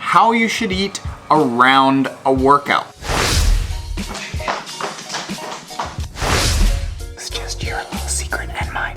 how you should eat around a workout. It's just your little secret and mine.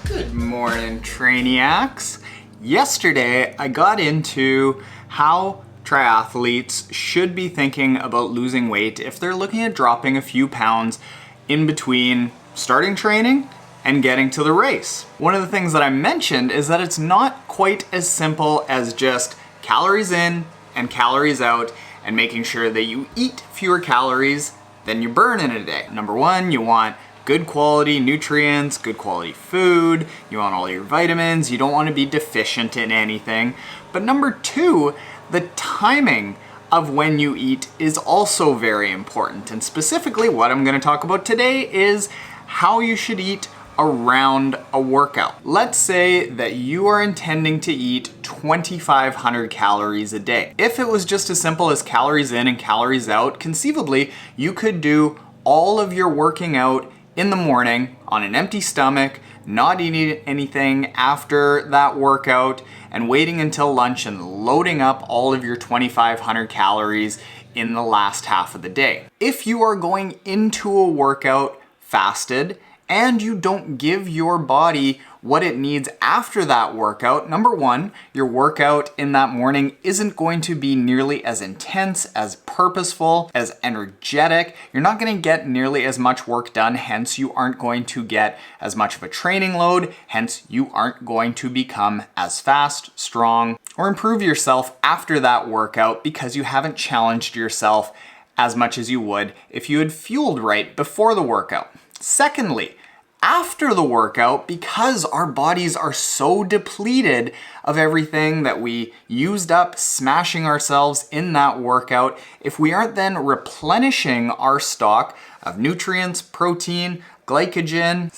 Good morning, Trainiacs. Yesterday, I got into how triathletes should be thinking about losing weight if they're looking at dropping a few pounds in between starting training and getting to the race. One of the things that I mentioned is that it's not quite as simple as just calories in and calories out and making sure that you eat fewer calories than you burn in a day. Number one, you want good quality nutrients, good quality food, you want all your vitamins, you don't want to be deficient in anything. But number two, the timing of when you eat is also very important. And specifically what I'm going to talk about today is how you should eat around a workout. Let's say that you are intending to eat 2,500 calories a day. If it was just as simple as calories in and calories out, conceivably you could do all of your working out in the morning on an empty stomach, not eating anything after that workout, and waiting until lunch and loading up all of your 2,500 calories in the last half of the day. If you are going into a workout fasted and you don't give your body what it needs after that workout, number one, your workout in that morning isn't going to be nearly as intense, as purposeful, as energetic. You're not going to get nearly as much work done, hence you aren't going to get as much of a training load, hence you aren't going to become as fast, strong, or improve yourself after that workout because you haven't challenged yourself as much as you would if you had fueled right before the workout. Secondly, after the workout, because our bodies are so depleted of everything that we used up smashing ourselves in that workout, if we aren't then replenishing our stock of nutrients, protein, glycogen,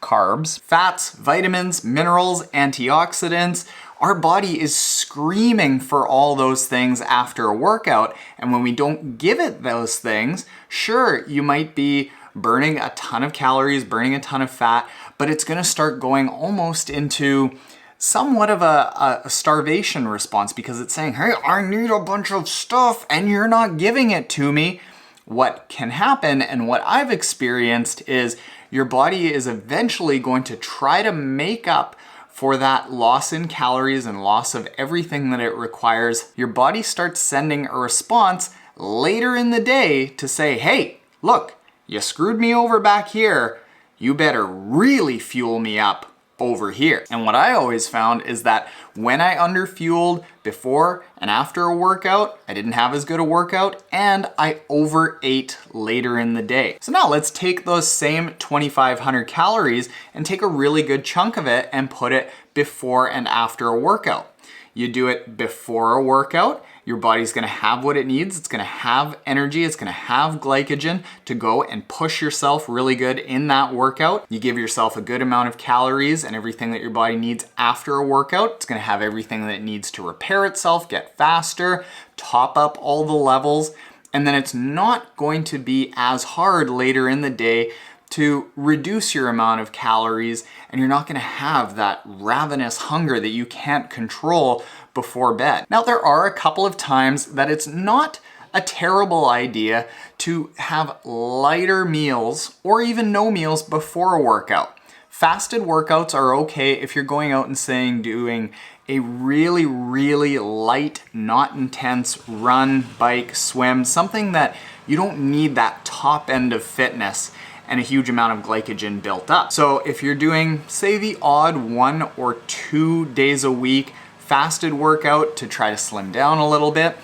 carbs, fats, vitamins, minerals, antioxidants, our body is screaming for all those things after a workout. And when we don't give it those things, sure, you might be burning a ton of calories, burning a ton of fat, but it's gonna start going almost into somewhat of a starvation response because it's saying, hey, I need a bunch of stuff and you're not giving it to me. What can happen and what I've experienced is your body is eventually going to try to make up for that loss in calories and loss of everything that it requires. Your body starts sending a response later in the day to say, hey, look, you screwed me over back here, you better really fuel me up over here. And what I always found is that when I underfueled before and after a workout, I didn't have as good a workout and I overate later in the day. So now let's take those same 2,500 calories and take a really good chunk of it and put it before and after a workout. You do it before a workout, your body's gonna have what it needs. It's gonna have energy, it's gonna have glycogen to go and push yourself really good in that workout. You give yourself a good amount of calories and everything that your body needs after a workout. It's gonna have everything that it needs to repair itself, get faster, top up all the levels, and then it's not going to be as hard later in the day to reduce your amount of calories, and you're not gonna have that ravenous hunger that you can't control before bed. Now, there are a couple of times that it's not a terrible idea to have lighter meals or even no meals before a workout. Fasted workouts are okay if you're going out and saying doing a really, really light, not intense run, bike, swim, something that you don't need that top end of fitness and a huge amount of glycogen built up. So if you're doing, say, the odd 1 or 2 days a week fasted workout to try to slim down a little bit,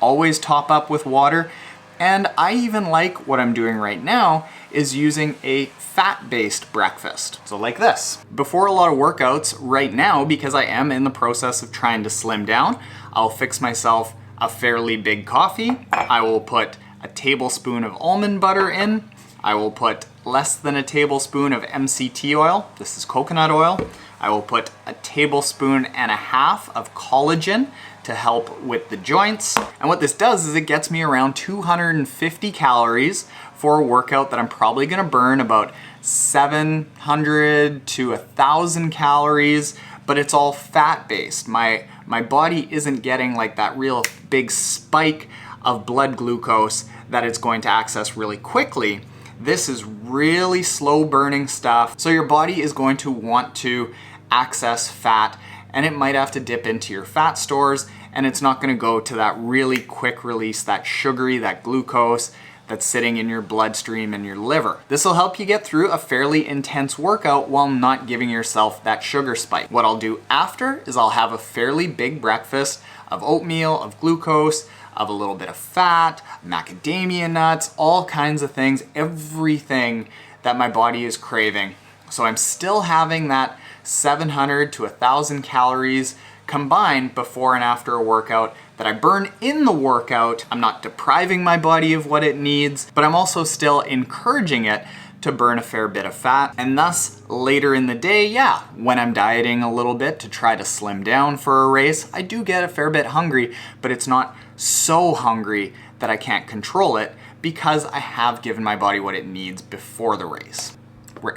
always top up with water. And I even like what I'm doing right now is using a fat-based breakfast. So like this. Before a lot of workouts right now, because I am in the process of trying to slim down, I'll fix myself a fairly big coffee. I will put a tablespoon of almond butter in. I will put less than a tablespoon of MCT oil. This is coconut oil. I will put a tablespoon and a half of collagen to help with the joints. And what this does is it gets me around 250 calories for a workout that I'm probably gonna burn about 700 to 1,000 calories but it's all fat-based. My body isn't getting like that real big spike of blood glucose that it's going to access really quickly. This is really slow burning stuff. So your body is going to want to access fat, and it might have to dip into your fat stores, and it's not going to go to that really quick release, that sugary, that glucose that's sitting in your bloodstream and your liver. This will help you get through a fairly intense workout while not giving yourself that sugar spike. What I'll do after is I'll have a fairly big breakfast of oatmeal, of glucose, of a little bit of fat, macadamia nuts, all kinds of things, everything that my body is craving. So I'm still having that 700 to 1,000 calories combined before and after a workout that I burn in the workout. I'm not depriving my body of what it needs, but I'm also still encouraging it to burn a fair bit of fat. And thus, later in the day, yeah, when I'm dieting a little bit to try to slim down for a race, I do get a fair bit hungry, but it's not so hungry that I can't control it because I have given my body what it needs before the race. How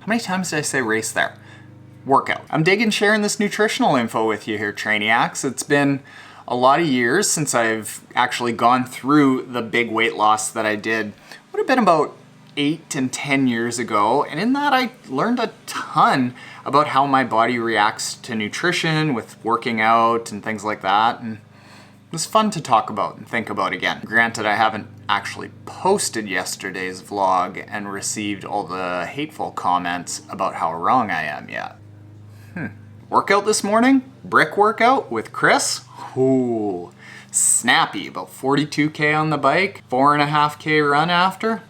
many times did I say race there? Workout. I'm digging sharing this nutritional info with you here, Trainiacs. It's been a lot of years since I've actually gone through the big weight loss that I did. Would have been about 8 and 10 years ago, and in that I learned a ton about how my body reacts to nutrition with working out and things like that, and it was fun to talk about and think about again. Granted, I haven't actually posted yesterday's vlog and received all the hateful comments about how wrong I am yet. Workout this morning, brick workout with Chris. Ooh, snappy, about 42K on the bike, 4.5K run after.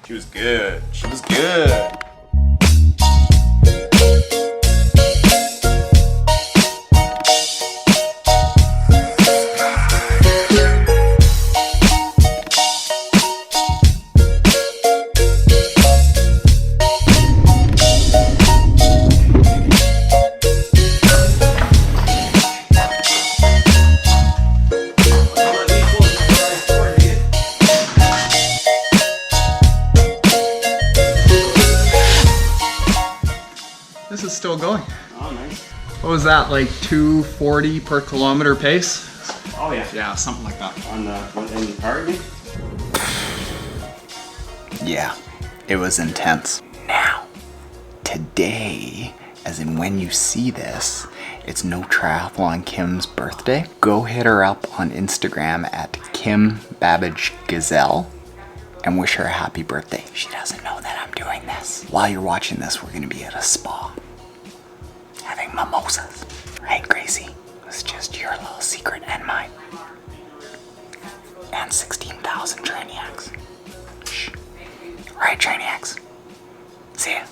She was good, she was good. This is still going. Oh, nice. What was that, like 240 per kilometer pace? Oh, yeah. Yeah, something like that. On the in the car, again? Yeah, it was intense. Now, today, as in when you see this, it's No Triathlon Kim's birthday. Go hit her up on Instagram at Kim Babbage Gazelle and wish her a happy birthday. She doesn't know that I'm doing this. While you're watching this, we're gonna be at a spa having mimosas. Right, Gracie? It's just your little secret and mine. And 16,000 Trainiacs. Shh. Right, Trainiacs? See ya.